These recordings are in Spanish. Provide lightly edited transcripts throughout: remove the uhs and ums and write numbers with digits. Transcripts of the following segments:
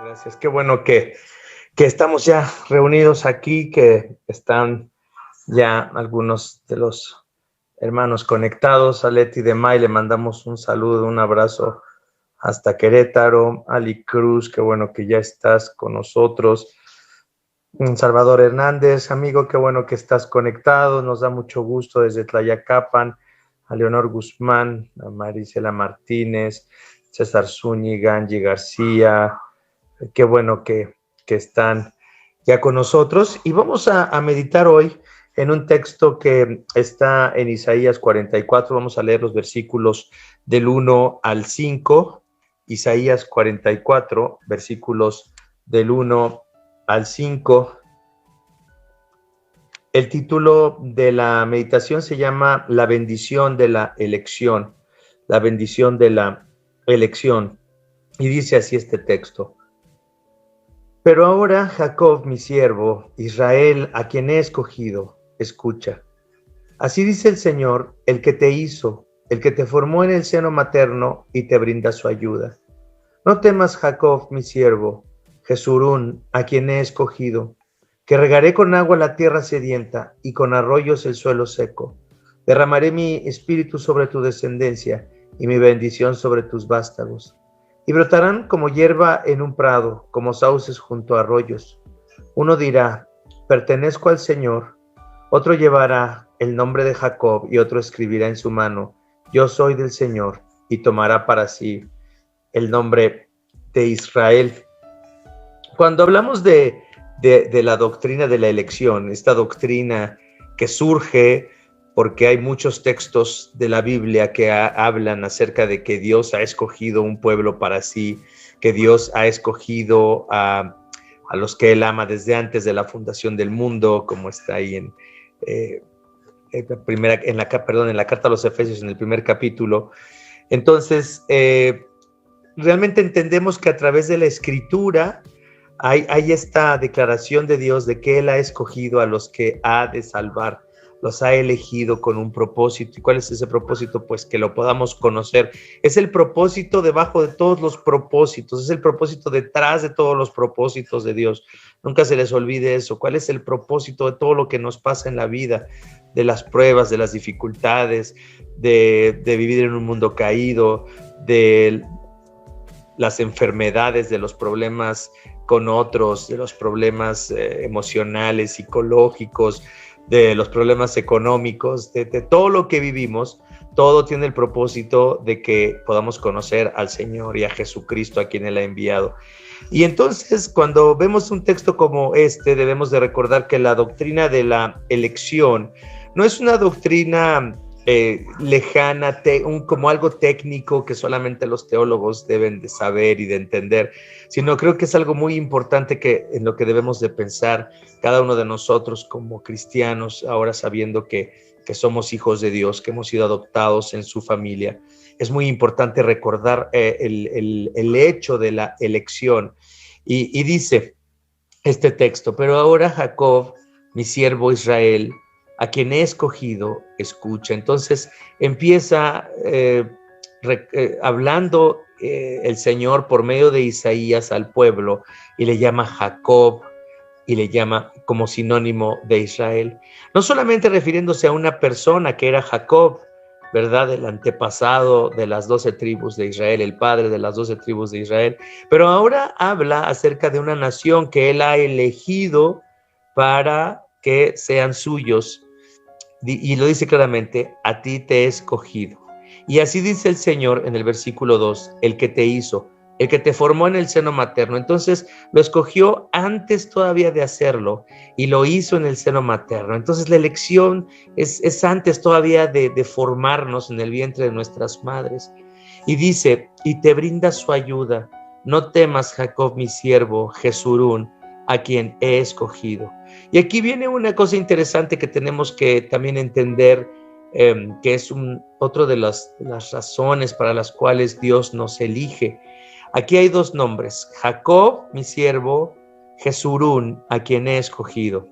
Gracias. Qué bueno que estamos ya reunidos aquí, que están ya algunos de los hermanos conectados. A Leti de May le mandamos un saludo, un abrazo hasta Querétaro. Ali Cruz, qué bueno que ya estás con nosotros. Salvador Hernández, amigo, qué bueno que estás conectado. Nos da mucho gusto desde Tlayacapan. A Leonor Guzmán, a Marisela Martínez, César Zúñiga, Angie García. Qué bueno que están ya con nosotros. Y vamos a meditar hoy en un texto que está en Isaías 44. Vamos a leer los versículos del 1 al 5. Isaías 44, versículos del 1 al 5. El título de la meditación se llama La bendición de la elección. La bendición de la elección. Y dice así este texto. Pero ahora, Jacob, mi siervo, Israel, a quien he escogido, escucha. Así dice el Señor, el que te hizo, el que te formó en el seno materno y te brinda su ayuda. No temas, Jacob, mi siervo, Jesurún, a quien he escogido, que regaré con agua la tierra sedienta y con arroyos el suelo seco. Derramaré mi espíritu sobre tu descendencia y mi bendición sobre tus vástagos. Y brotarán como hierba en un prado, como sauces junto a arroyos. Uno dirá, pertenezco al Señor. Otro llevará el nombre de Jacob y otro escribirá en su mano, yo soy del Señor, y tomará para sí el nombre de Israel. Cuando hablamos de la doctrina de la elección, esta doctrina que surge porque hay muchos textos de la Biblia que hablan acerca de que Dios ha escogido un pueblo para sí, que Dios ha escogido a los que Él ama desde antes de la fundación del mundo, como está ahí en la carta a los Efesios, en el primer capítulo. Entonces, realmente entendemos que a través de la Escritura hay esta declaración de Dios de que Él ha escogido a los que ha de salvar, los ha elegido con un propósito. ¿Y cuál es ese propósito? Pues que lo podamos conocer. Es el propósito debajo de todos los propósitos, es el propósito detrás de todos los propósitos de Dios. Nunca se les olvide eso. ¿Cuál es el propósito de todo lo que nos pasa en la vida? De las pruebas, de las dificultades, de vivir en un mundo caído, de las enfermedades, de los problemas con otros, de los problemas emocionales, psicológicos, de los problemas económicos, de todo lo que vivimos. Todo tiene el propósito de que podamos conocer al Señor y a Jesucristo, a quien Él ha enviado. Y entonces, cuando vemos un texto como este, debemos de recordar que la doctrina de la elección no es una doctrina lejana, como algo técnico que solamente los teólogos deben de saber y de entender, sino creo que es algo muy importante en lo que debemos de pensar cada uno de nosotros como cristianos, ahora sabiendo que somos hijos de Dios, que hemos sido adoptados en su familia. Es muy importante recordar el hecho de la elección. Y dice este texto, pero ahora Jacob, mi siervo Israel, a quien he escogido, escucha. Entonces empieza hablando el Señor por medio de Isaías al pueblo y le llama Jacob y le llama como sinónimo de Israel. No solamente refiriéndose a una persona que era Jacob, ¿verdad? El antepasado de las 12 tribus de Israel, el padre de las 12 tribus de Israel, pero ahora habla acerca de una nación que él ha elegido para que sean suyos. Y lo dice claramente, a ti te he escogido. Y así dice el Señor en el versículo 2, el que te hizo, el que te formó en el seno materno. Entonces lo escogió antes todavía de hacerlo y lo hizo en el seno materno. Entonces la elección es antes todavía de formarnos en el vientre de nuestras madres. Y dice, y te brinda su ayuda. No temas, Jacob, mi siervo, Jesurún, a quien he escogido. Y aquí viene una cosa interesante que tenemos que también entender, que es otro de las razones para las cuales Dios nos elige. Aquí hay dos nombres, Jacob, mi siervo, Jesurún, a quien he escogido.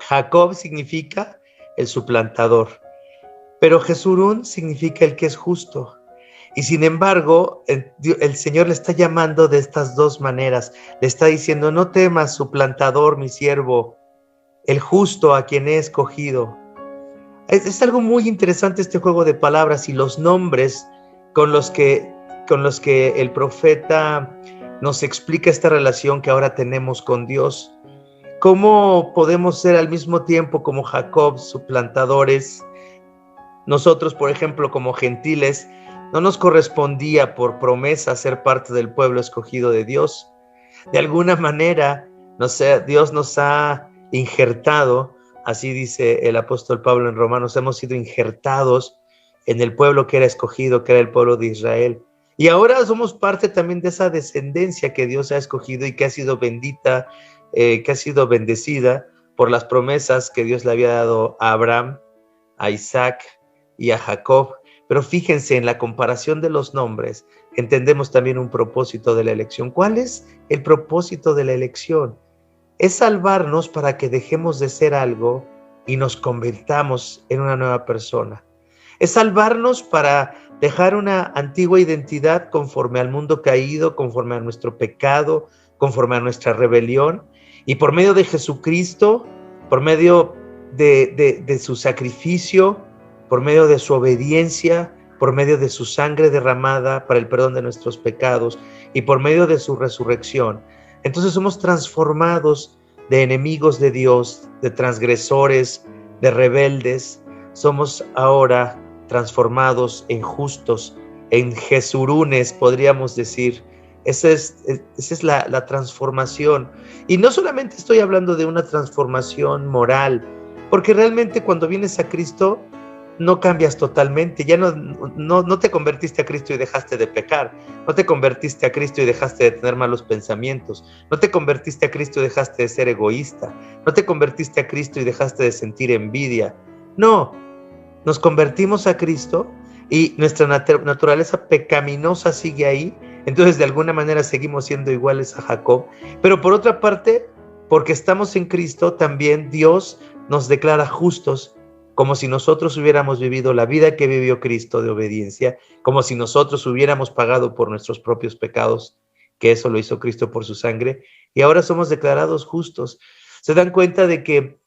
Jacob significa el suplantador, pero Jesurún significa el que es justo. Y sin embargo, el Señor le está llamando de estas dos maneras. Le está diciendo, no temas, suplantador, mi siervo, el justo a quien he escogido. Es algo muy interesante este juego de palabras y los nombres con los que el profeta nos explica esta relación que ahora tenemos con Dios. ¿Cómo podemos ser al mismo tiempo como Jacob, suplantadores? Nosotros, por ejemplo, como gentiles, no nos correspondía por promesa ser parte del pueblo escogido de Dios. De alguna manera, Dios nos ha injertado, así dice el apóstol Pablo en Romanos, hemos sido injertados en el pueblo que era escogido, que era el pueblo de Israel. Y ahora somos parte también de esa descendencia que Dios ha escogido y que ha sido bendita, que ha sido bendecida por las promesas que Dios le había dado a Abraham, a Isaac y a Jacob. Pero fíjense, en la comparación de los nombres, entendemos también un propósito de la elección. ¿Cuál es el propósito de la elección? Es salvarnos para que dejemos de ser algo y nos convirtamos en una nueva persona. Es salvarnos para dejar una antigua identidad conforme al mundo caído, conforme a nuestro pecado, conforme a nuestra rebelión. Y por medio de Jesucristo, por medio de su sacrificio, por medio de su obediencia, por medio de su sangre derramada para el perdón de nuestros pecados y por medio de su resurrección, entonces somos transformados de enemigos de Dios, de transgresores, de rebeldes. Somos ahora transformados en justos, en jesurunes, podríamos decir. Esa es la transformación. Y no solamente estoy hablando de una transformación moral, porque realmente cuando vienes a Cristo no cambias totalmente, ya no te convertiste a Cristo y dejaste de pecar, no te convertiste a Cristo y dejaste de tener malos pensamientos, no te convertiste a Cristo y dejaste de ser egoísta, no te convertiste a Cristo y dejaste de sentir envidia. No, nos convertimos a Cristo y nuestra naturaleza pecaminosa sigue ahí, entonces de alguna manera seguimos siendo iguales a Jacob, pero por otra parte, porque estamos en Cristo, también Dios nos declara justos, como si nosotros hubiéramos vivido la vida que vivió Cristo de obediencia, como si nosotros hubiéramos pagado por nuestros propios pecados, que eso lo hizo Cristo por su sangre, y ahora somos declarados justos. Se dan cuenta de que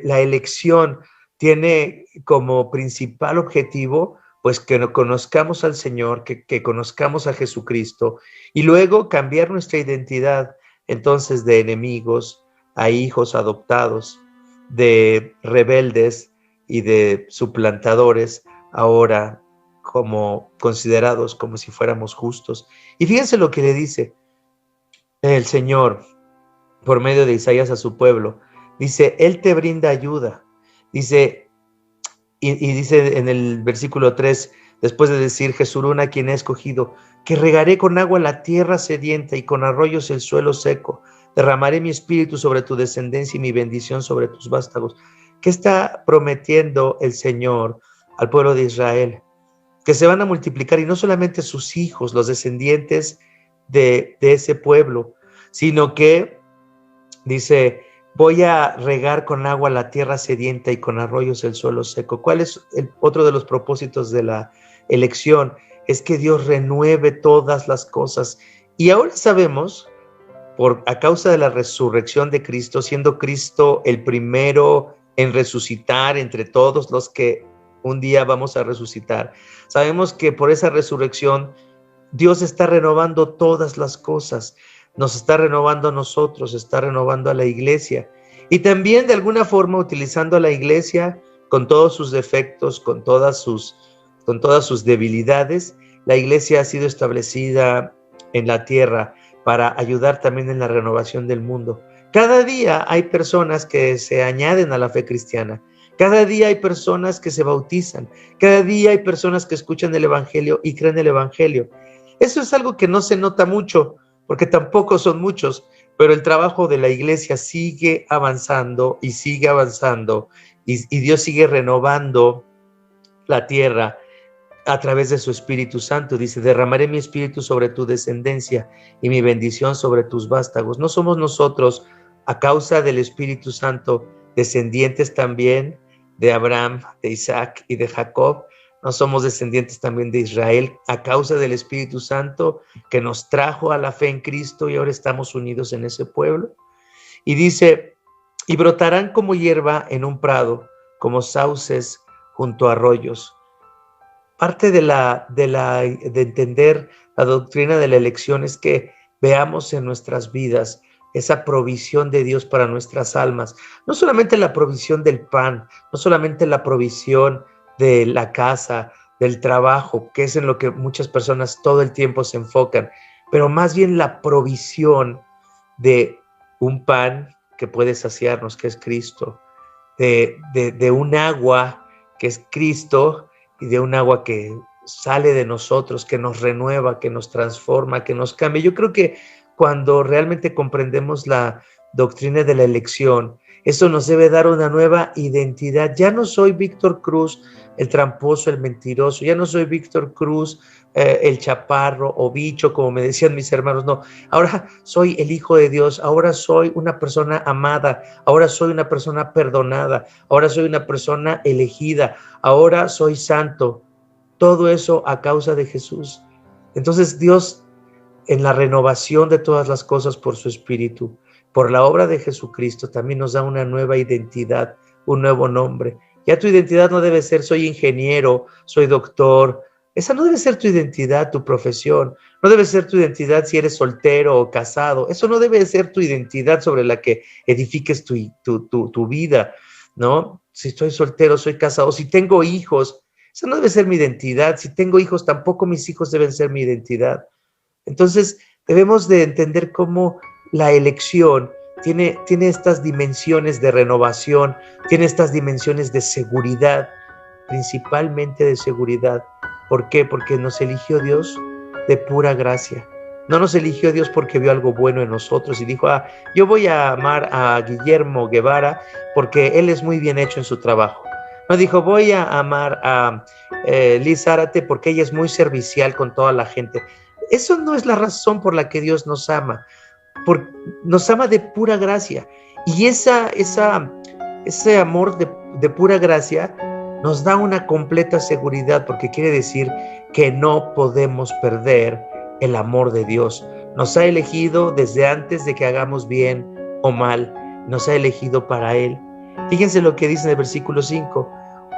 la elección tiene como principal objetivo, pues que conozcamos al Señor, que conozcamos a Jesucristo, y luego cambiar nuestra identidad, entonces de enemigos a hijos adoptados, de rebeldes y de suplantadores, ahora como considerados como si fuéramos justos. Y fíjense lo que le dice el Señor por medio de Isaías a su pueblo. Dice, Él te brinda ayuda. Dice, y dice en el versículo 3, después de decir, Jesurún a quien he escogido, que regaré con agua la tierra sedienta y con arroyos el suelo seco. Derramaré mi espíritu sobre tu descendencia y mi bendición sobre tus vástagos. ¿Qué está prometiendo el Señor al pueblo de Israel? Que se van a multiplicar, y no solamente sus hijos, los descendientes de ese pueblo, sino que dice, voy a regar con agua la tierra sedienta y con arroyos el suelo seco. ¿Cuál es otro de los propósitos de la elección? Es que Dios renueve todas las cosas. Y ahora sabemos, a causa de la resurrección de Cristo, siendo Cristo el primero en resucitar entre todos los que un día vamos a resucitar, sabemos que por esa resurrección Dios está renovando todas las cosas, nos está renovando a nosotros, está renovando a la iglesia y también de alguna forma utilizando a la iglesia con todos sus defectos, con todas sus debilidades. La iglesia ha sido establecida en la tierra para ayudar también en la renovación del mundo. Cada día hay personas que se añaden a la fe cristiana. Cada día hay personas que se bautizan. Cada día hay personas que escuchan el evangelio y creen el evangelio. Eso es algo que no se nota mucho, porque tampoco son muchos, pero el trabajo de la iglesia sigue avanzando y Dios sigue renovando la tierra a través de su Espíritu Santo. Dice, derramaré mi espíritu sobre tu descendencia y mi bendición sobre tus vástagos. No somos nosotros, a causa del Espíritu Santo, descendientes también de Abraham, de Isaac y de Jacob. no somos descendientes también de Israel a causa del Espíritu Santo que nos trajo a la fe en Cristo y ahora estamos unidos en ese pueblo. Y dice, y brotarán como hierba en un prado, como sauces junto a arroyos. Parte de entender la doctrina de la elección es que veamos en nuestras vidas esa provisión de Dios para nuestras almas. No solamente la provisión del pan, no solamente la provisión de la casa, del trabajo, que es en lo que muchas personas todo el tiempo se enfocan, pero más bien la provisión de un pan que puede saciarnos, que es Cristo, de un agua que es Cristo y de un agua que sale de nosotros, que nos renueva, que nos transforma, que nos cambia. Yo creo que cuando realmente comprendemos la doctrina de la elección, eso nos debe dar una nueva identidad. Ya no soy Víctor Cruz, el tramposo, el mentiroso. Ya no soy Víctor Cruz, el chaparro o bicho, como me decían mis hermanos. No, ahora soy el Hijo de Dios. Ahora soy una persona amada. Ahora soy una persona perdonada. Ahora soy una persona elegida. Ahora soy santo. Todo eso a causa de Jesús. Entonces Dios, en la renovación de todas las cosas por su Espíritu, por la obra de Jesucristo, también nos da una nueva identidad, un nuevo nombre. Ya tu identidad no debe ser soy ingeniero, soy doctor. Esa no debe ser tu identidad, tu profesión. No debe ser tu identidad si eres soltero o casado. Eso no debe ser tu identidad sobre la que edifiques tu vida, ¿no? Si estoy soltero, soy casado, si tengo hijos, esa no debe ser mi identidad. Si tengo hijos, tampoco mis hijos deben ser mi identidad. Entonces, debemos de entender cómo la elección tiene estas dimensiones de renovación, tiene estas dimensiones de seguridad, principalmente de seguridad. ¿Por qué? Porque nos eligió Dios de pura gracia. No nos eligió Dios porque vio algo bueno en nosotros y dijo, yo voy a amar a Guillermo Guevara porque él es muy bien hecho en su trabajo. No dijo, voy a amar a Liz Zárate porque ella es muy servicial con toda la gente. Eso no es la razón por la que Dios nos ama. Nos ama de pura gracia. Y ese amor de pura gracia nos da una completa seguridad, porque quiere decir que no podemos perder el amor de Dios. Nos ha elegido desde antes de que hagamos bien o mal. Nos ha elegido para Él. Fíjense lo que dice en el versículo 5.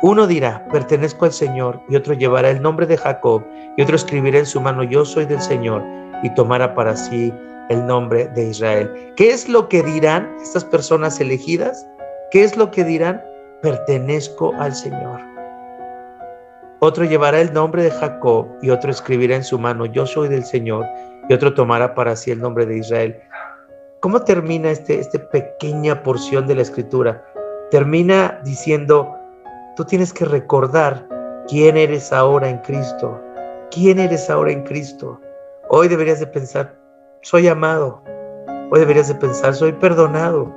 Uno dirá, pertenezco al Señor, y otro llevará el nombre de Jacob, y otro escribirá en su mano, yo soy del Señor, y tomará para sí el nombre de Israel. ¿Qué es lo que dirán estas personas elegidas? ¿Qué es lo que dirán? Pertenezco al Señor. Otro llevará el nombre de Jacob, y otro escribirá en su mano, yo soy del Señor, y otro tomará para sí el nombre de Israel. ¿Cómo termina esta pequeña porción de la Escritura? Termina diciendo, tú tienes que recordar quién eres ahora en Cristo. ¿Quién eres ahora en Cristo? Hoy deberías de pensar, soy amado. Hoy deberías de pensar, soy perdonado.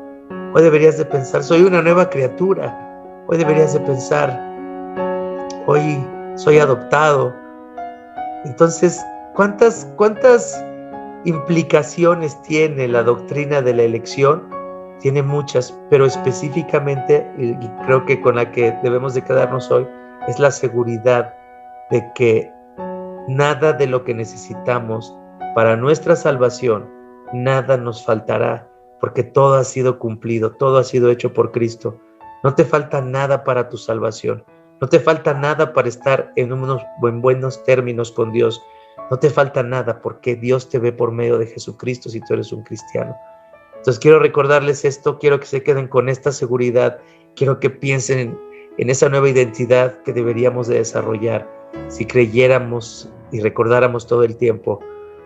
Hoy deberías de pensar, soy una nueva criatura. Hoy deberías de pensar, hoy soy adoptado. Entonces, ¿cuántas implicaciones tiene la doctrina de la elección? Tiene muchas, pero específicamente, y creo que con la que debemos de quedarnos hoy, es la seguridad de que nada de lo que necesitamos para nuestra salvación, nada nos faltará, porque todo ha sido cumplido, todo ha sido hecho por Cristo. No te falta nada para tu salvación, no te falta nada para estar en buenos términos con Dios, no te falta nada porque Dios te ve por medio de Jesucristo si tú eres un cristiano. Entonces quiero recordarles esto, quiero que se queden con esta seguridad, quiero que piensen en esa nueva identidad que deberíamos de desarrollar si creyéramos y recordáramos todo el tiempo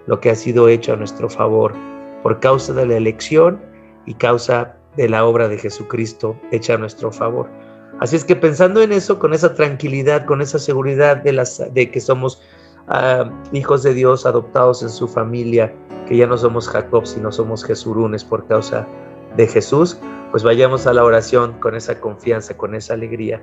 lo que ha sido hecho a nuestro favor por causa de la elección y causa de la obra de Jesucristo hecha a nuestro favor. Así es que pensando en eso, con esa tranquilidad, con esa seguridad de que somos hijos de Dios adoptados en su familia, que ya no somos Jacob, sino somos Jesurunes por causa de Jesús, pues vayamos a la oración con esa confianza, con esa alegría.